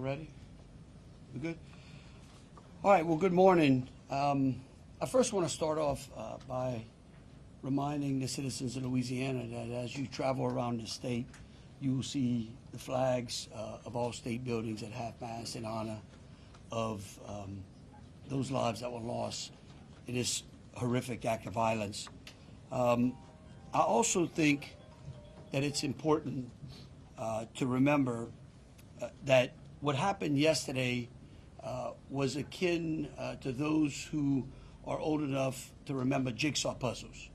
ready? We good? All right, well, good morning. I first want to start off by reminding the citizens of Louisiana that as you travel around the state, you will see the flags of all state buildings at half-mast in honor of those lives that were lost in this horrific act of violence. I also think that it's important to remember that what happened yesterday was akin to those who are old enough to remember jigsaw puzzles,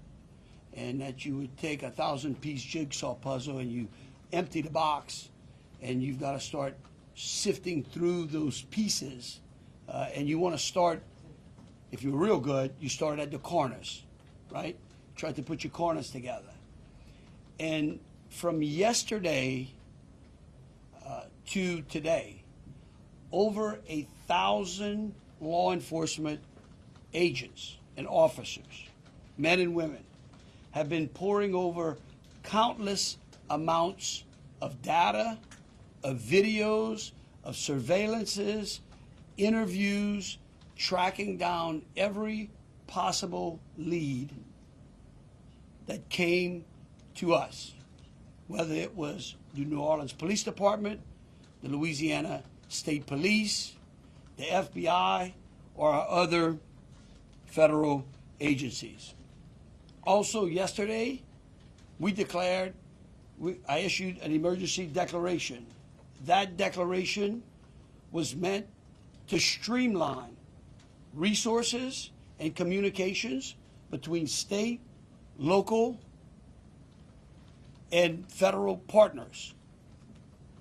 and that you would take a 1,000-piece jigsaw puzzle and you empty the box, and you've got to start sifting through those pieces, and you want to start, if you're real good, you start at the corners, right? Try to put your corners together. And from yesterday to today, over 1,000 law enforcement agents and officers, men and women, have been poring over countless amounts of data, of videos, of surveillances, interviews, tracking down every possible lead that came to us, whether it was the New Orleans Police Department, the Louisiana State Police, the FBI, or our other federal agencies. Also yesterday, I issued an emergency declaration. That declaration was meant to streamline resources and communications between state, local, and federal partners.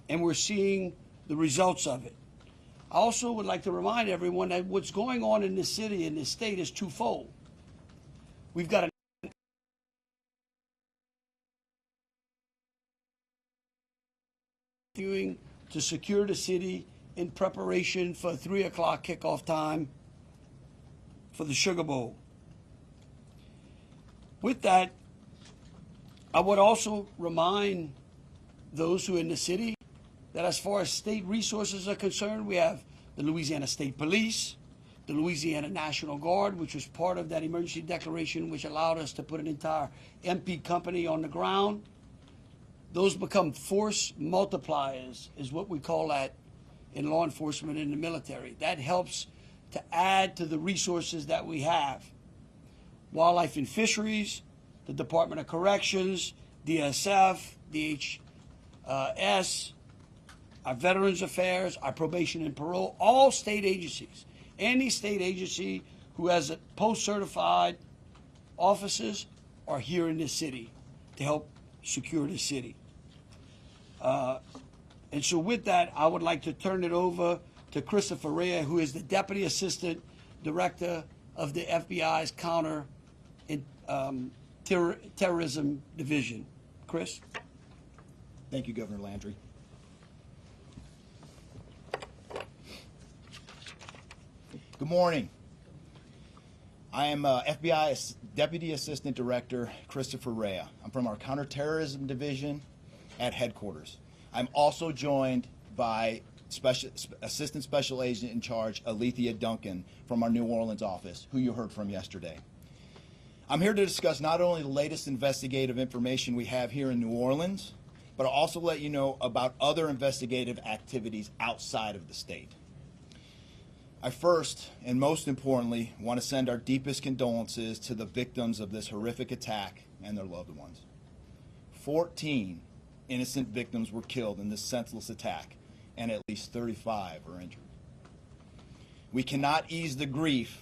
And we're seeing the results of it. I also would like to remind everyone that what's going on in this city and this state is twofold. We've got to secure the city in preparation for 3 o'clock kickoff time for the Sugar Bowl. With that, I would also remind those who are in the city that as far as state resources are concerned, we have the Louisiana State Police, the Louisiana National Guard, which was part of that emergency declaration, which allowed us to put an entire MP company on the ground. Those become force multipliers, is what we call that in law enforcement and the military. That helps to add to the resources that we have. Wildlife and Fisheries, the Department of Corrections, DSF, DHS, our Veterans Affairs, our Probation and Parole, all state agencies. Any state agency who has a post-certified officers are here in this city to help secure the city. And so with that, I would like to turn it over to Christopher Rea, who is the Deputy Assistant Director of the FBI's Counter Terrorism Division. Chris? Thank you, Governor Landry. Good morning. I am FBI Deputy Assistant Director Christopher Rea. I'm from our Counterterrorism Division at headquarters. I'm also joined by Assistant Special Agent in Charge Alethea Duncan from our New Orleans office, who you heard from yesterday. I'm here to discuss not only the latest investigative information we have here in New Orleans, but I'll also let you know about other investigative activities outside of the state. I first, and most importantly, want to send our deepest condolences to the victims of this horrific attack and their loved ones. 14 innocent victims were killed in this senseless attack, and at least 35 are injured. We cannot ease the grief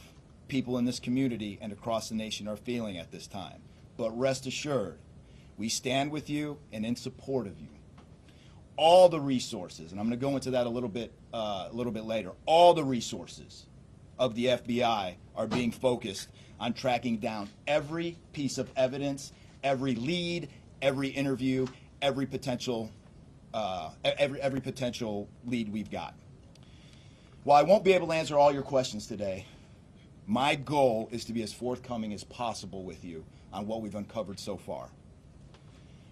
people in this community and across the nation are feeling at this time, but rest assured, we stand with you and in support of you. All the resources, and I'm going to go into that a little bit later, all the resources of the FBI are being focused on tracking down every piece of evidence, every lead, every interview, every potential lead we've got. While I won't be able to answer all your questions today, my goal is to be as forthcoming as possible with you on what we've uncovered so far.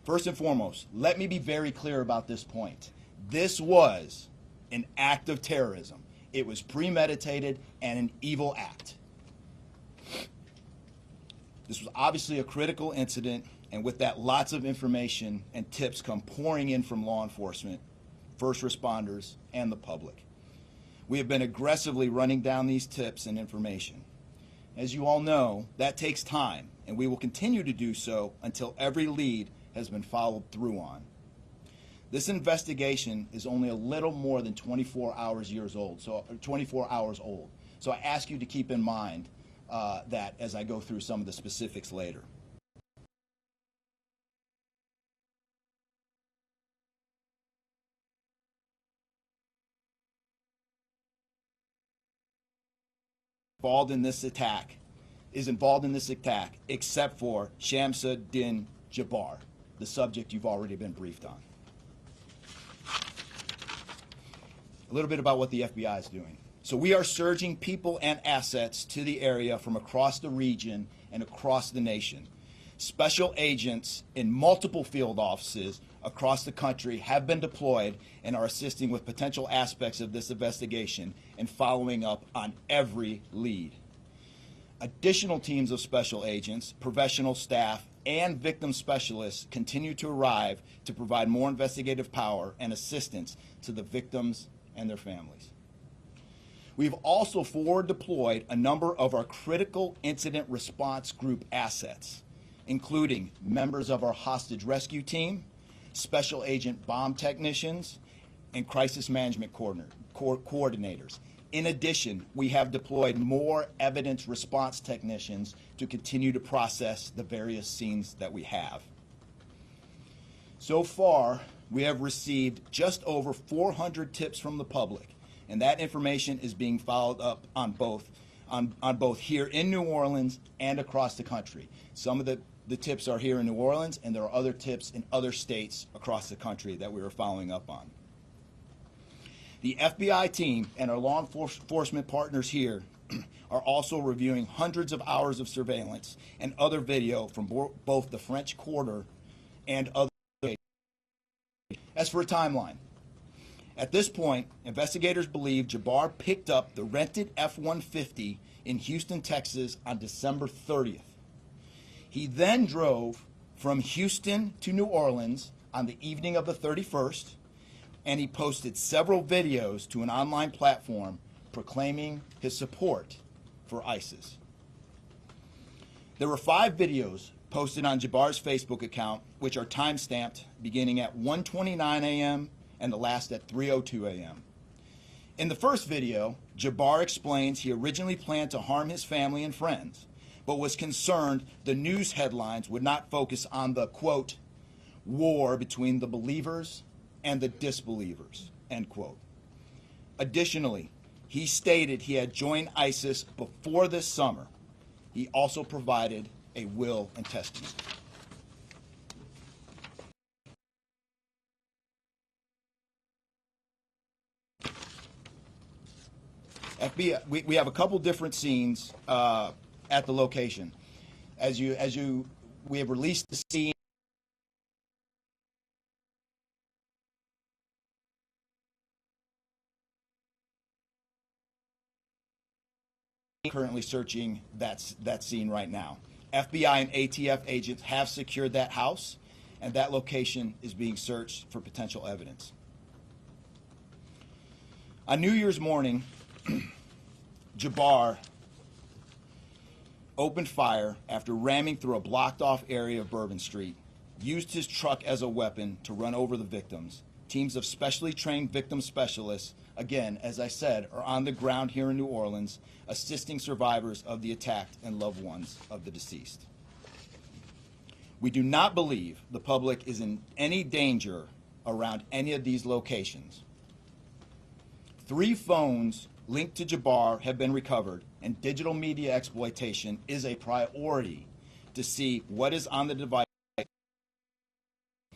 First and foremost, let me be very clear about this point. This was an act of terrorism. It was premeditated and an evil act. This was obviously a critical incident, and with that, lots of information and tips come pouring in from law enforcement, first responders, and the public. We have been aggressively running down these tips and information. As you all know, that takes time, and we will continue to do so until every lead has been followed through on. This investigation is only a little more than 24 hours old. So I ask you to keep in mind that as I go through some of the specifics later. Involved in this attack, except for Shamsa Din Jabbar, the subject you've already been briefed on. A little bit about what the FBI is doing. So we are surging people and assets to the area from across the region and across the nation. Special agents in multiple field offices across the country have been deployed and are assisting with potential aspects of this investigation and following up on every lead. Additional teams of special agents, professional staff, and victim specialists continue to arrive to provide more investigative power and assistance to the victims and their families. We've also forward deployed a number of our critical incident response group assets, including members of our hostage rescue team, special agent bomb technicians, and crisis management coordinators. In addition, we have deployed more evidence response technicians to continue to process the various scenes that we have. So far, we have received just over 400 tips from the public, and that information is being followed up on both here in New Orleans and across the country. Some of the tips are here in New Orleans, and there are other tips in other states across the country that we are following up on. The FBI team and our law enforcement partners here are also reviewing hundreds of hours of surveillance and other video from both the French Quarter and other states. As for a timeline, at this point, investigators believe Jabbar picked up the rented F-150 in Houston, Texas on December 30th. He then drove from Houston to New Orleans on the evening of the 31st, and he posted several videos to an online platform proclaiming his support for ISIS. There were 5 videos posted on Jabbar's Facebook account, which are time-stamped beginning at 1:29 a.m. and the last at 3:02 a.m. In the first video, Jabbar explains he originally planned to harm his family and friends, but was concerned the news headlines would not focus on the, quote, war between the believers and the disbelievers, end quote. Additionally, he stated he had joined ISIS before this summer. He also provided a will and testament. FBI, we have a couple different scenes at the location. We have released the scene currently searching that scene right now. FBI and ATF agents have secured that house, and that location is being searched for potential evidence. On New Year's morning, Jabbar opened fire after ramming through a blocked-off area of Bourbon Street, used his truck as a weapon to run over the victims. Teams of specially trained victim specialists, again, as I said, are on the ground here in New Orleans, assisting survivors of the attack and loved ones of the deceased. We do not believe the public is in any danger around any of these locations. 3 phones linked to Jabbar have been recovered, and digital media exploitation is a priority to see what is on the device and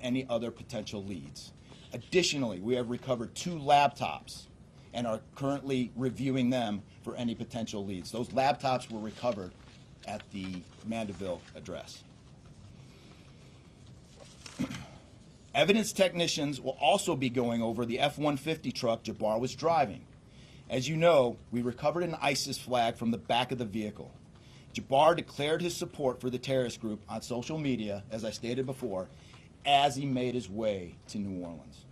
any other potential leads. Additionally, we have recovered 2 laptops and are currently reviewing them for any potential leads. Those laptops were recovered at the Mandeville address. Evidence technicians will also be going over the F-150 truck Jabbar was driving. As you know, we recovered an ISIS flag from the back of the vehicle. Jabbar declared his support for the terrorist group on social media, as I stated before, as he made his way to New Orleans.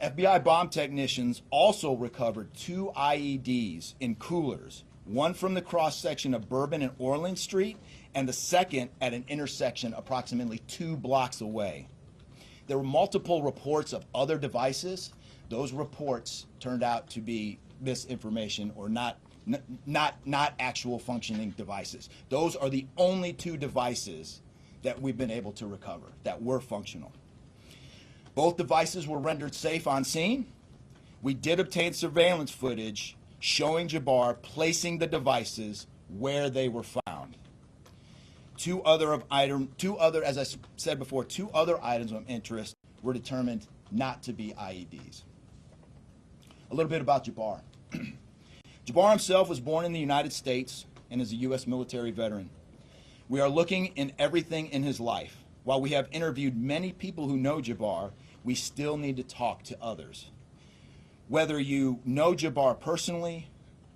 FBI bomb technicians also recovered 2 IEDs in coolers, one from the cross-section of Bourbon and Orleans Street, and the second at an intersection approximately 2 blocks away. There were multiple reports of other devices. Those reports turned out to be misinformation or not actual functioning devices. Those are the only 2 devices that we've been able to recover that were functional. Both devices were rendered safe on scene. We did obtain surveillance footage showing Jabbar placing the devices where they were found. Two other, as I said before, 2 other items of interest were determined not to be IEDs. A little bit about Jabbar. Jabbar himself was born in the United States and is a U.S. military veteran. We are looking in everything in his life. While we have interviewed many people who know Jabbar, we still need to talk to others. Whether you know Jabbar personally,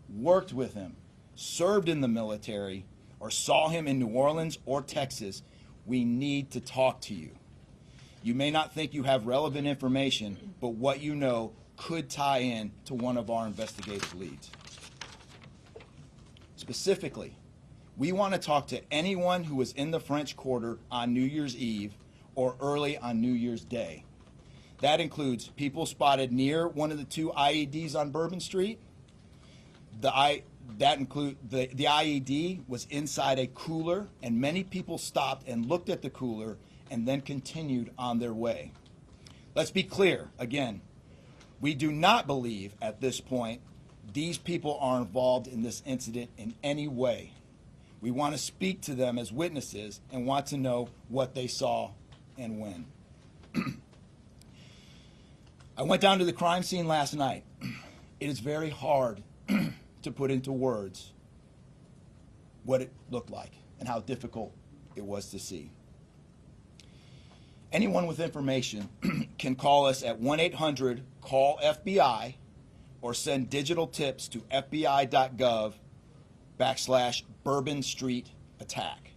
worked with him, served in the military, or saw him in New Orleans or Texas, we need to talk to you. You may not think you have relevant information, but what you know could tie in to one of our investigative leads. Specifically, we want to talk to anyone who was in the French Quarter on New Year's Eve or early on New Year's Day. That includes people spotted near one of the 2 IEDs on Bourbon Street. The IED was inside a cooler, and many people stopped and looked at the cooler and then continued on their way. Let's be clear, again, we do not believe at this point these people are involved in this incident in any way. We want to speak to them as witnesses and want to know what they saw and when. I went down to the crime scene last night. It is very hard to put into words what it looked like and how difficult it was to see. Anyone with information can call us at 1-800-CALL-FBI or send digital tips to fbi.gov/Bourbon Street attack.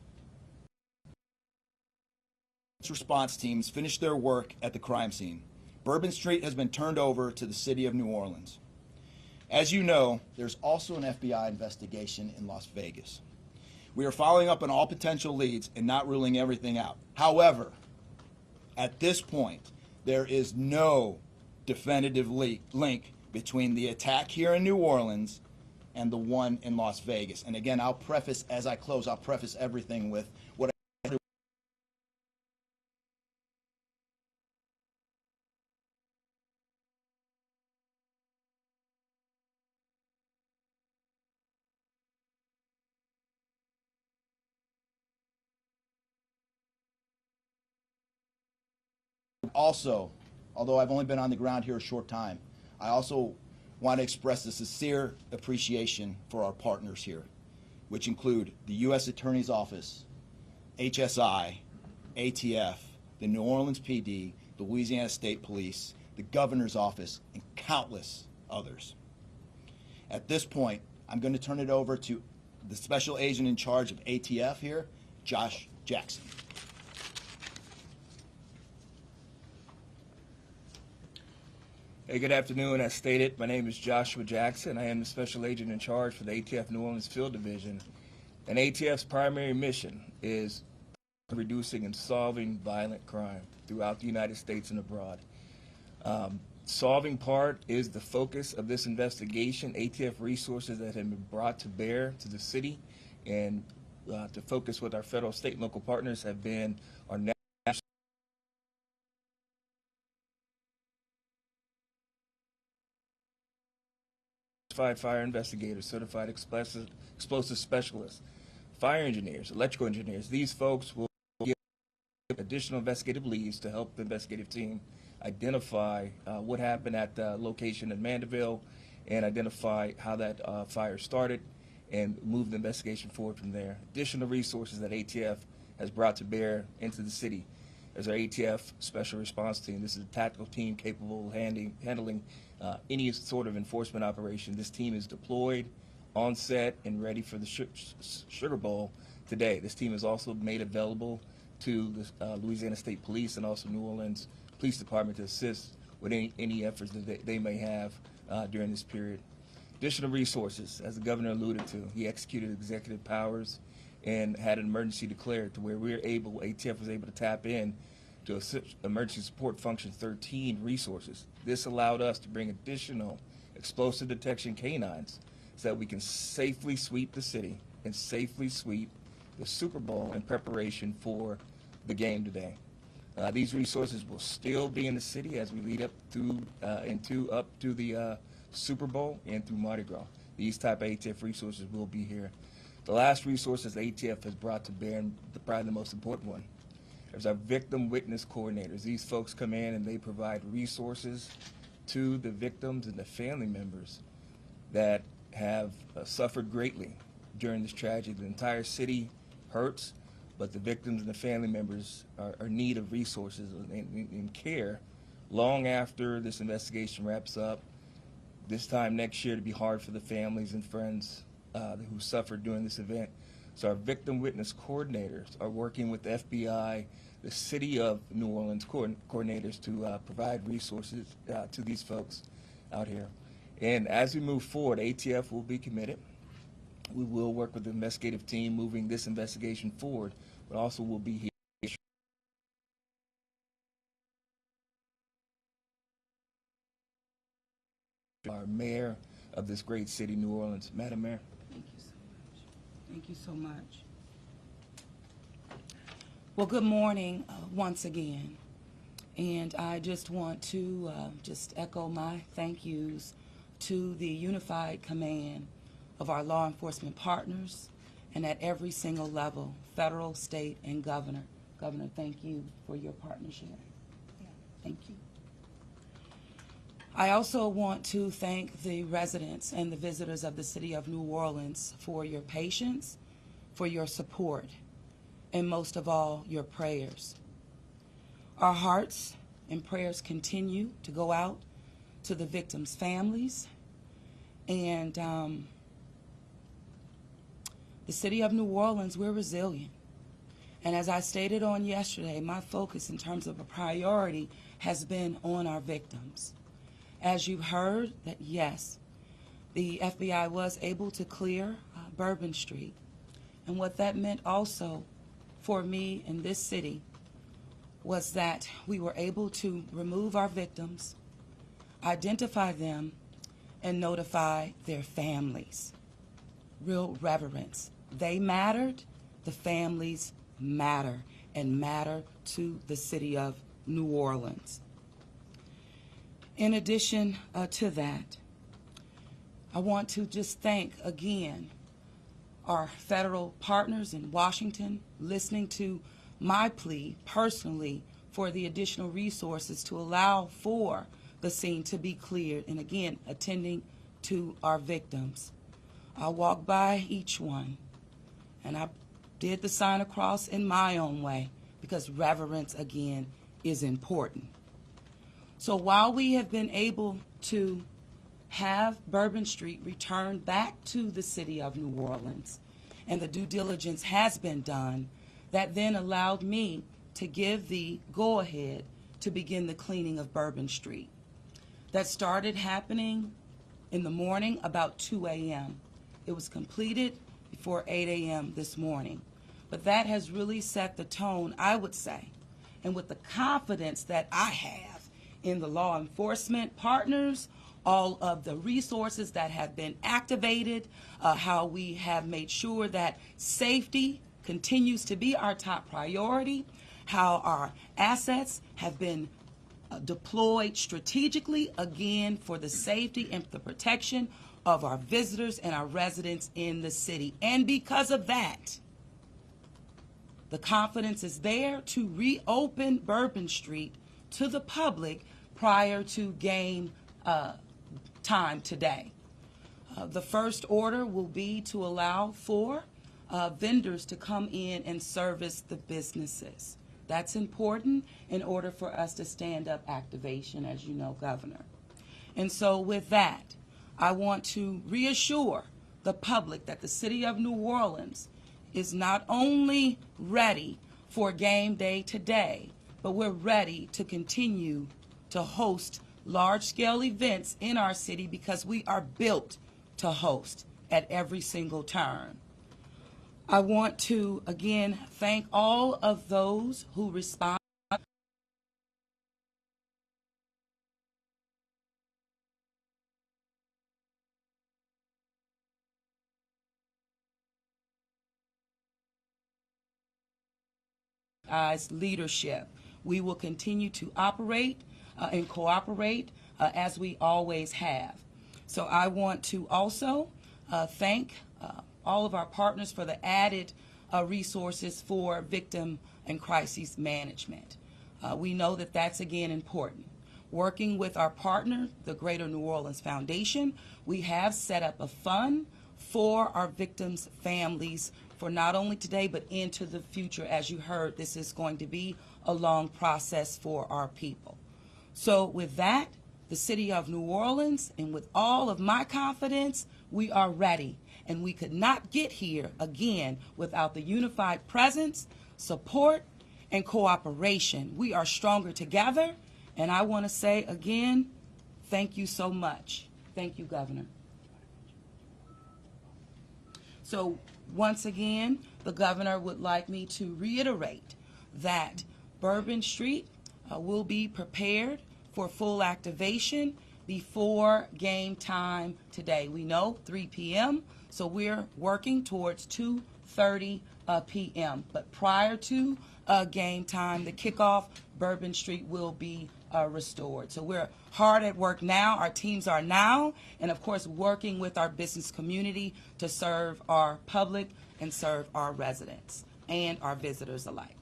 Response teams finished their work at the crime scene. Bourbon Street has been turned over to the city of New Orleans. As you know, there's also an FBI investigation in Las Vegas. We are following up on all potential leads and not ruling everything out. However, at this point, there is no definitive link between the attack here in New Orleans and the one in Las Vegas. And again, I'll preface, as I close, I'll preface everything with what also, although I've only been on the ground here a short time, I also want to express a sincere appreciation for our partners here, which include the U.S. Attorney's Office, HSI, ATF, the New Orleans PD, the Louisiana State Police, the Governor's Office, and countless others. At this point, I'm going to turn it over to the Special Agent in charge of ATF here, Josh Jackson. Hey, good afternoon. As stated, my name is Joshua Jackson. I am the Special Agent in charge for the ATF New Orleans Field Division. And ATF's primary mission is reducing and solving violent crime throughout the United States and abroad. Solving part is the focus of this investigation. ATF resources that have been brought to bear to the city and to focus with our federal, state, and local partners have been our national certified fire investigators, certified explosive specialists, fire engineers, electrical engineers. These folks will get additional investigative leads to help the investigative team identify what happened at the location in Mandeville and identify how that fire started and move the investigation forward from there. Additional resources that ATF has brought to bear into the city as our ATF Special Response Team. This is a tactical team capable of handling any sort of enforcement operation. This team is deployed, on set, and ready for the Sugar Bowl today. This team is also made available to the Louisiana State Police and also New Orleans Police Department to assist with any efforts that they may have during this period. Additional resources, as the governor alluded to, he executed executive powers and had an emergency declared to where ATF was able to tap in to Emergency Support Function 13 resources. This allowed us to bring additional explosive detection canines so that we can safely sweep the city and safely sweep the Super Bowl in preparation for the game today. These resources will still be in the city as we lead up to the Super Bowl and through Mardi Gras. These type of ATF resources will be here. The last resources ATF has brought to bear, and probably the most important one, is our victim witness coordinators. These folks come in and they provide resources to the victims and the family members that have suffered greatly during this tragedy. The entire city hurts, but the victims and the family members are in need of resources and care long after this investigation wraps up. This time next year to be hard for the families and friends who suffered during this event. So our victim witness coordinators are working with the FBI, the City of New Orleans coordinators to provide resources to these folks out here. And as we move forward, ATF will be committed. We will work with the investigative team moving this investigation forward, but also will be here. Our mayor of this great city, New Orleans. Madam Mayor. Thank you so much. Thank you so much. Well, good morning once again. And I just want to just echo my thank yous to the unified command of our law enforcement partners and at every single level, federal, state, and governor. Governor, thank you for your partnership. Yeah, thank you. I also want to thank the residents and the visitors of the city of New Orleans for your patience, for your support, and most of all, your prayers. Our hearts and prayers continue to go out to the victims' families, and the city of New Orleans, we're resilient. And as I stated on yesterday, my focus in terms of a priority has been on our victims. As you heard, that yes, the FBI was able to clear Bourbon Street. And what that meant also for me in this city was that we were able to remove our victims, identify them, and notify their families. Real reverence. They mattered, the families matter, and matter to the city of New Orleans. In addition to that, I want to just thank again our federal partners in Washington listening to my plea personally for the additional resources to allow for the scene to be cleared, and again, attending to our victims. I walked by each one, and I did the sign of cross in my own way, because reverence, again, is important. So while we have been able to have Bourbon Street returned back to the city of New Orleans, and the due diligence has been done, that then allowed me to give the go-ahead to begin the cleaning of Bourbon Street. That started happening in the morning about 2 a.m. It was completed before 8 a.m. this morning. But that has really set the tone, I would say, and with the confidence that I have in the law enforcement partners, all of the resources that have been activated, how we have made sure that safety continues to be our top priority, how our assets have been deployed strategically, again, for the safety and the protection of our visitors and our residents in the city. And because of that, the confidence is there to reopen Bourbon Street to the public prior to game time today. The first order will be to allow for vendors to come in and service the businesses. That's important in order for us to stand up activation, as you know, Governor. And so with that, I want to reassure the public that the city of New Orleans is not only ready for game day today, but we're ready to continue to host large-scale events in our city because we are built to host at every single turn. I want to, again, thank all of those who respond as leadership. We will continue to operate and cooperate as we always have. So I want to also thank all of our partners for the added resources for victim and crisis management. We know that that's, again, important. Working with our partner, the Greater New Orleans Foundation, we have set up a fund for our victims' families for not only today but into the future. As you heard, this is going to be a long process for our people. So with that, the city of New Orleans, and with all of my confidence, we are ready. And we could not get here, again, without the unified presence, support, and cooperation. We are stronger together. And I want to say, again, thank you so much. Thank you, Governor. So once again, the governor would like me to reiterate that Bourbon Street will be prepared for full activation before game time today. We know 3 p.m., so we're working towards 2:30 p.m. But prior to game time, the kickoff, Bourbon Street will be restored. So we're hard at work now. Our teams are now, and of course, working with our business community to serve our public and serve our residents and our visitors alike.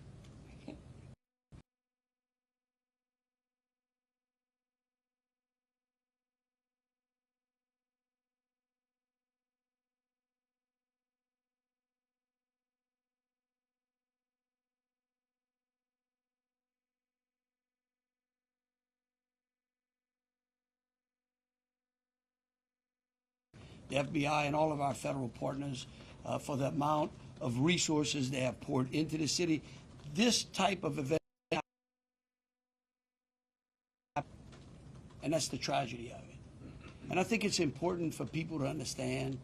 The FBI and all of our federal partners for the amount of resources they have poured into the city. This type of event, and that's the tragedy of it. And I think it's important for people to understand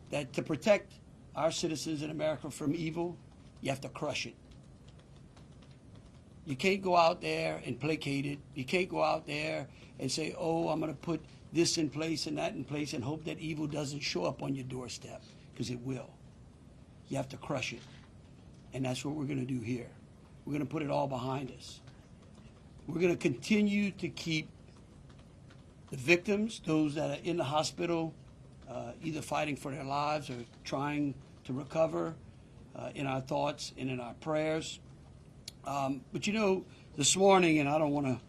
that to protect our citizens in America from evil, you have to crush it. You can't go out there and placate it. You can't go out there and say, oh, I'm going to put this in place and that in place and hope that evil doesn't show up on your doorstep, because it will. You have to crush it. And that's what we're going to do here. We're going to put it all behind us. We're going to continue to keep the victims, those that are in the hospital, either fighting for their lives or trying to recover, in our thoughts and in our prayers. But you know, this morning, and I don't want to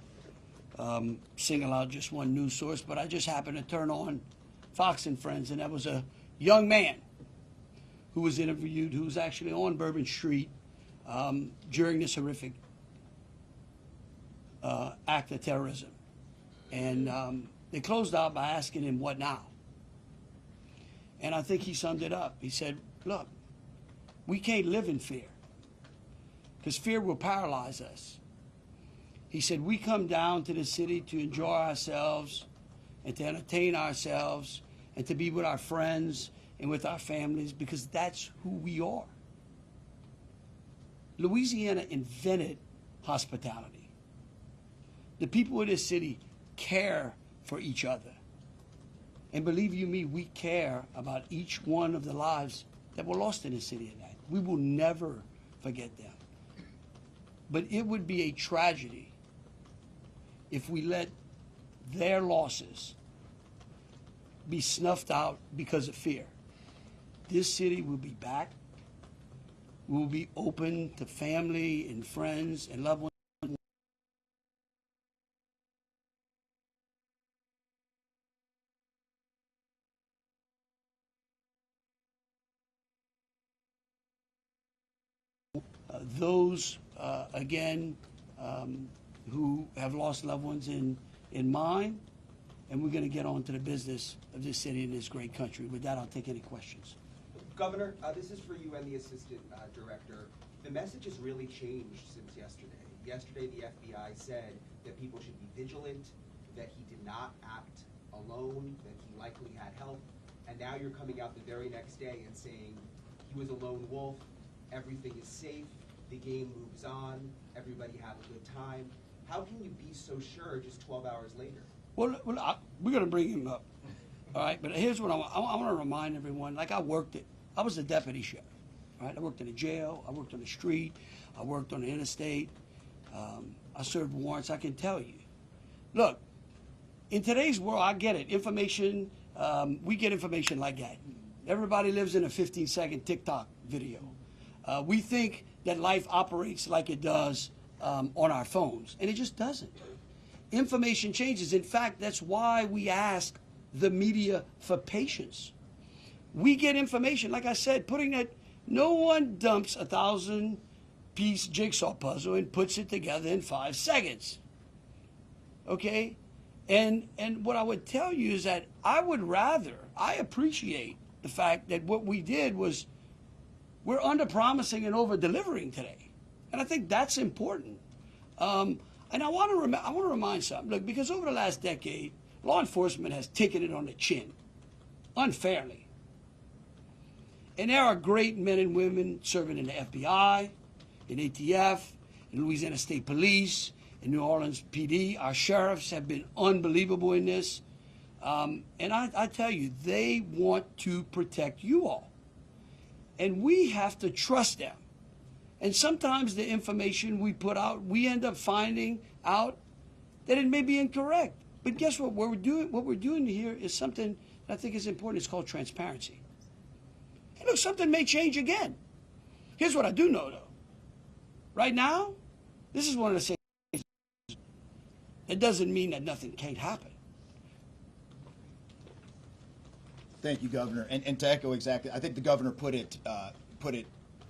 single out just one news source, but I just happened to turn on Fox and Friends, and that was a young man who was interviewed, who was actually on Bourbon Street during this horrific act of terrorism. And they closed out by asking him, what now? And I think he summed it up. He said, look, we can't live in fear, because fear will paralyze us. He said, we come down to the city to enjoy ourselves and to entertain ourselves and to be with our friends and with our families, because that's who we are. Louisiana invented hospitality. The people of this city care for each other. And believe you me, we care about each one of the lives that were lost in the city of that. We will never forget them. But it would be a tragedy if we let their losses be snuffed out because of fear. This city will be back. We will be open to family and friends and loved ones. those, again, who have lost loved ones in mind, and we're going to get on to the business of this city and this great country. With that, I'll take any questions. Governor, this is for you and the assistant director. The message has really changed since yesterday. Yesterday, the FBI said that people should be vigilant, that he did not act alone, that he likely had help, and now you're coming out the very next day and saying he was a lone wolf, everything is safe, the game moves on, everybody had a good time. How can you be so sure just 12 hours later? Well, we're going to bring him up, all right? But here's what I want to remind everyone. Like, I was a deputy sheriff, right? I worked in a jail. I worked on the street. I worked on the interstate. I served warrants. I can tell you. Look, in today's world, I get it. Information, we get information like that. Everybody lives in a 15-second TikTok video. We think that life operates like it does on our phones, and it just doesn't. Information changes. In fact, that's why we ask the media for patience. We get information, like I said, no one dumps a 1,000-piece jigsaw puzzle and puts it together in 5 seconds. Okay? And what I would tell you is that I appreciate the fact that what we did was we're under-promising and over-delivering today. And I think that's important. And I want to remind something. Look, because over the last decade, law enforcement has taken it on the chin, unfairly. And there are great men and women serving in the FBI, in ATF, in Louisiana State Police, in New Orleans PD. Our sheriffs have been unbelievable in this. And I tell you, they want to protect you all. And we have to trust them. And sometimes the information we put out, we end up finding out that it may be incorrect. But guess what? What we're doing here is something that I think is important. It's called transparency. And look, something may change again. Here's what I do know, though. Right now, this is one of the same things. It doesn't mean that nothing can't happen. Thank you, Governor. And to echo exactly, I think the Governor put it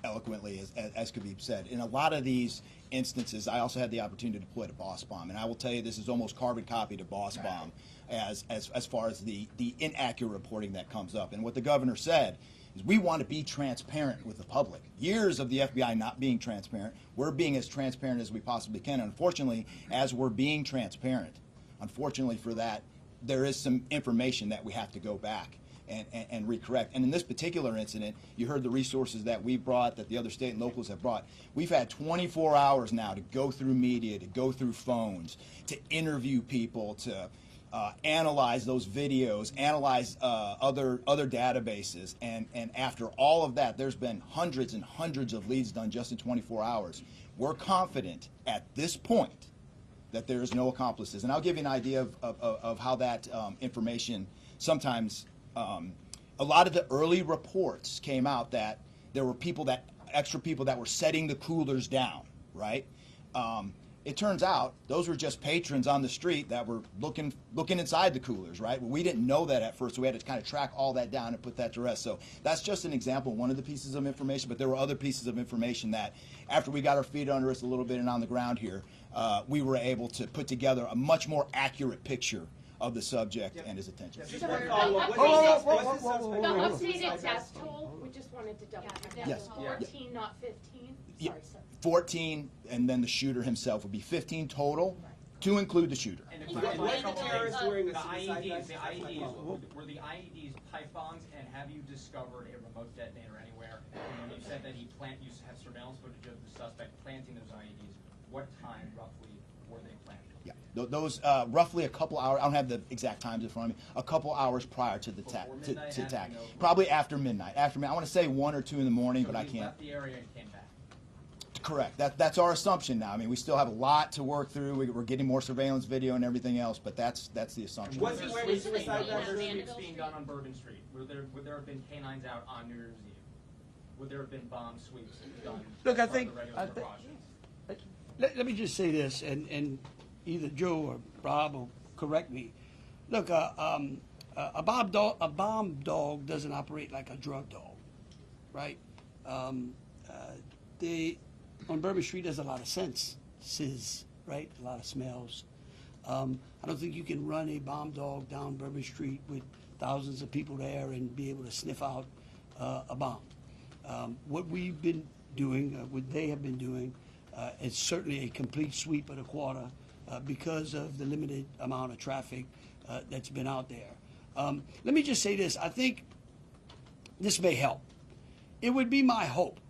eloquently, as could be said. In a lot of these instances, I also had the opportunity to deploy to Boss Bomb, and I will tell you this is almost carbon copy to Boss Bomb as far as the inaccurate reporting that comes up. And what the Governor said is we want to be transparent with the public. Years of the FBI not being transparent, we're being as transparent as we possibly can. And unfortunately, as we're being transparent, unfortunately for that, there is some information that we have to go back and recorrect. And in this particular incident, you heard the resources that we brought, that the other state and locals have brought. We've had 24 hours now to go through media, to go through phones, to interview people, to analyze those videos, analyze other databases. And after all of that, there's been hundreds and hundreds of leads done just in 24 hours. We're confident at this point that there is no accomplices. And I'll give you an idea of how that information sometimes a lot of the early reports came out that there were extra people that were setting the coolers down, right? It turns out those were just patrons on the street that were looking inside the coolers, right? We didn't know that at first, so we had to kind of track all that down and put that to rest. So that's just an example, one of the pieces of information, but there were other pieces of information that after we got our feet under us a little bit and on the ground here, we were able to put together a much more accurate picture of the subject and his attention. Just one follow-up. The updated death toll, we just wanted to double check. Yes. 14, not 15. Yeah. Sorry, sir. 14, and then the shooter himself would be 15 total, to include the shooter. And the terrorist wearing a the suicide vest? IEDs, were the IEDs pipe bombs, and have you discovered a remote detonator anywhere? And when you said that you have surveillance footage of the suspect planting those IEDs, what time roughly were they planted? Yeah, those roughly a couple hours. I don't have the exact times in front of me. A couple hours prior to the attack, probably after midnight. I want to say 1 or 2 in the morning, So but I he can't. left the area and came back. Correct. That's our assumption now. I mean, we still have a lot to work through. We're getting more surveillance video and everything else, but that's the assumption. Was he wearing a suicide vest? Sweeps being done on Bourbon Street. Would there have been canines out on New Year's Eve? Would there have been bomb sweeps done? Look, I as part of think- the regular precautions? Let me just say this, and either Joe or Rob will correct me. Look, a bomb dog doesn't operate like a drug dog, right? on Bourbon Street, there's a lot of senses, right? A lot of smells. I don't think you can run a bomb dog down Bourbon Street with thousands of people there and be able to sniff out a bomb. What we've been doing, what they have been doing, is certainly a complete sweep of the quarter because of the limited amount of traffic that's been out there. Let me just say this. I think this may help. It would be my hope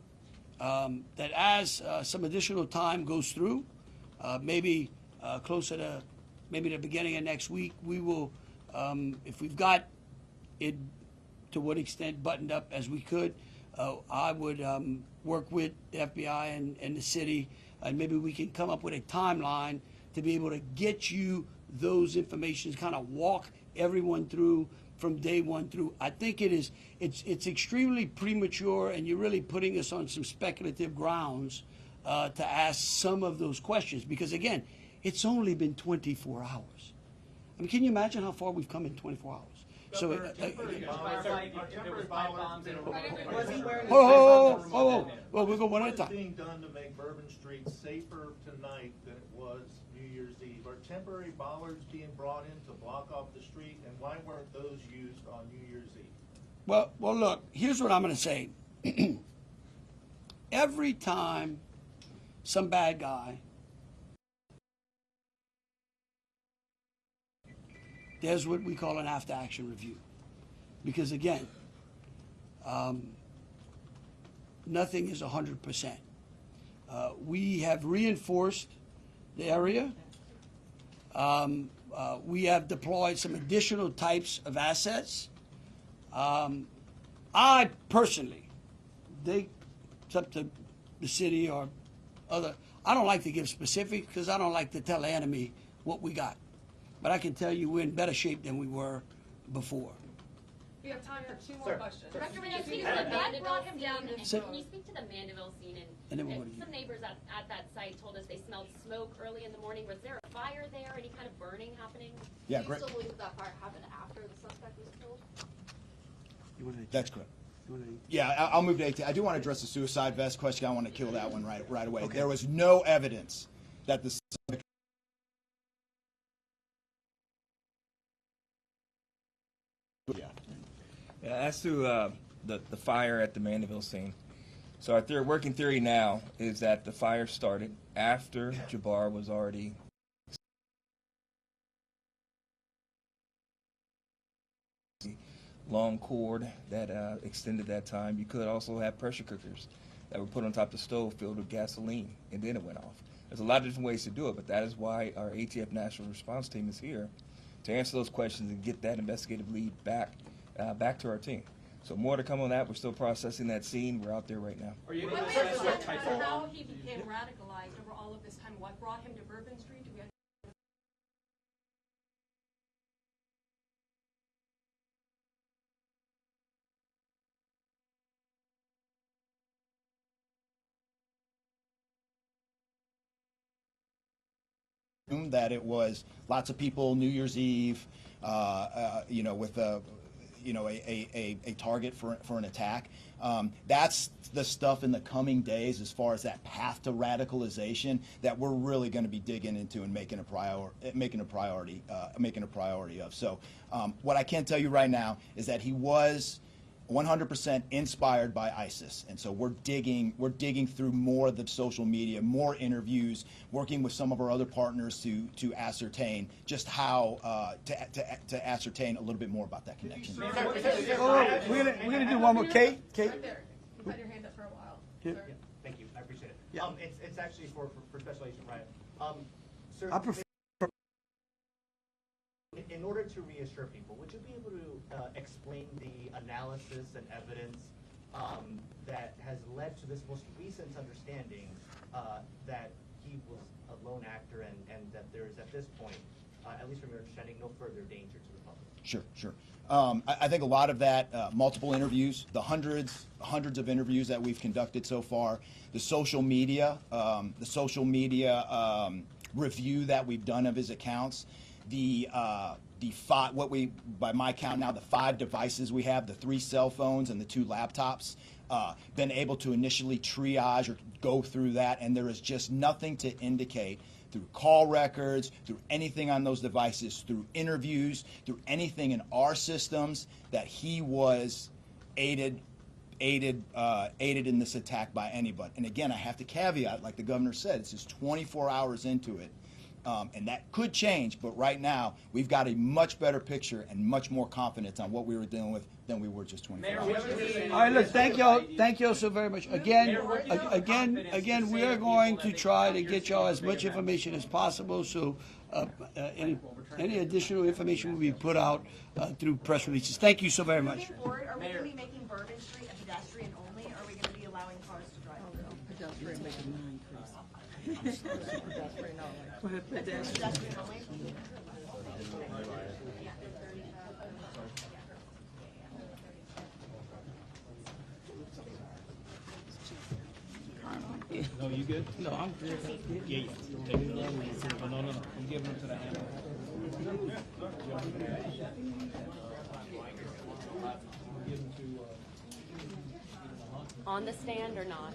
that as some additional time goes through, maybe closer to maybe the beginning of next week, we will, if we've got it to what extent buttoned up as we could, I would work with the FBI and the city, and maybe we can come up with a timeline to be able to get you those information, kind of walk everyone through from day one through. I think it's extremely premature, and you're really putting us on some speculative grounds to ask some of those questions, because again, it's only been 24 hours. I mean, can you imagine how far we've come in 24 hours? So, well, we'll go one at a What is time. being done to make Bourbon Street safer tonight than it was New Year's Eve? Are temporary bollards being brought in to block off the street, and why weren't those used on New Year's Eve? Well, look, here's what I'm going to say. Every time some bad guy, there's what we call an after-action review. Because again, nothing is 100%. We have reinforced the area. We have deployed some additional types of assets. I personally, it's up to the city or other, I don't like to give specifics because I don't like to tell the enemy what we got. But I can tell you we're in better shape than we were before. We have time for two more questions. Director, when you speak to the Mandeville scene, Say- when you speak to the Mandeville scene, And then and what do you- some neighbors at that site told us they smelled smoke early in the morning. Was there a fire there? Any kind of burning happening? Yeah, Do great. you still believe that fire happened after the suspect was killed? That's correct. Yeah, I'll move to 18. I do want to address the suicide vest question. I want to kill that one right away. Okay. There was no evidence that the suspect. Yeah. Yeah, as to the fire at the Mandeville scene, so our working theory now is that the fire started after Jabbar was already long cord that extended that time. You could also have pressure cookers that were put on top of the stove filled with gasoline, and then it went off. There's a lot of different ways to do it, but that is why our ATF National Response Team is here to answer those questions and get that investigative lead back to our team. So more to come on that. We're still processing that scene. We're out there right now. Are you able Wait, to wait, assess wait, what type so of... how he became radicalized over all of this time, what brought him to Bourbon Street? Do we have That it was lots of people New Year's Eve, with a target for an attack. That's the stuff in the coming days as far as that path to radicalization that we're really going to be digging into and making a priority of. So what I can tell you right now is that he was 100% inspired by ISIS, and so we're digging through more of the social media, more interviews, working with some of our other partners to ascertain just how to ascertain a little bit more about that connection. We're gonna do one more. Kate? right there? You've had your hand up for a while. Yeah. Sir. Thank you, I appreciate it. Yeah. It's actually for Special Agent Ryan. Sir, I prefer. in order to reassure people, would you be able to explain the analysis and evidence that has led to this most recent understanding that he was a lone actor and that there is at this point, at least from your understanding, no further danger to the public? Sure. I think a lot of that, multiple interviews, the hundreds of interviews that we've conducted so far, the social media review that we've done of his accounts, by my count now, the 5 devices we have, the 3 cell phones and the 2 laptops, been able to initially triage or go through that, and there is just nothing to indicate through call records, through anything on those devices, through interviews, through anything in our systems that he was aided in this attack by anybody. And again, I have to caveat, like the governor said, this is 24 hours into it. And that could change, but right now we've got a much better picture and much more confidence on what we were dealing with than we were just 24 hours ago. All right, look, thank y'all so very much. Again, we are going to try to get y'all as much information as possible, so any additional information will be put out through press releases. Thank you so very much. Moving forward, are we going to be making Bourbon Street a pedestrian only, or are we going to be allowing cars to drive through? Pedestrian only? No, you good? No, I'm good. Yeah, yeah. Take it. No. I'm giving them to the handler. On the stand or not?